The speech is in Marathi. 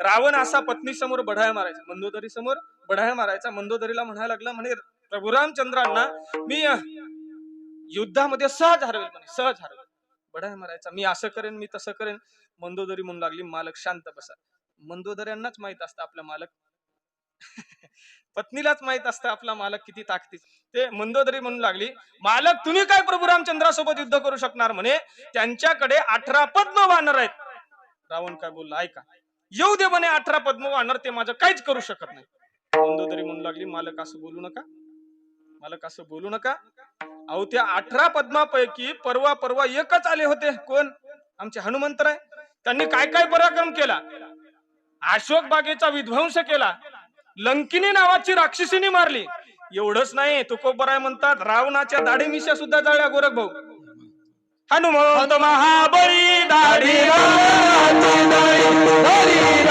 रावण असा पत्नी समोर बढाया मारायचा, मंदोदरी समोर बढाया मारायचा. मंदोदरीला म्हणायला लागला, म्हणे प्रभू रामचंद्रांना मी युद्धामध्ये सहज हरवेल, म्हणे सहज हरवेल. बढाया मारायचा, मी असं करेन, मी तसं करेन. मंदोदरी म्हणू लागली, मालक शांत बसा. मंदोदऱ्यांनाच माहित असतं आपला मालक पत्नीलाच माहित असतं आपला मालक किती ताकदीचा. ते मंदोदरी म्हणू लागली, मालक तुम्ही काय प्रभू रामचंद्रासोबत युद्ध करू शकणार, म्हणे त्यांच्याकडे 18 पद्म वानर आहेत. रावण काय बोलला, ऐका येऊ दे म्हणे 18 पद्म वानर, ते माझं काहीच करू शकत नाही. मंदोदरी म्हणू लागली, मालक असं बोलू नका, मालक असं बोलू नका. अहो त्या 18 पद्मापैकी परवा एकच आले होते. कोण? आमचे हनुमंतराय. त्यांनी काय काय पराक्रम केला. अशोक बागेचा विध्वंस केला, लंकिनी नावाची राक्षसीने मारली. एवढंच नाही, तुकोबराय म्हणतात रावणाच्या दाढी मिशा सुद्धा जाळल्या गोरख भाऊ. हनुमंत महाबळी दाढी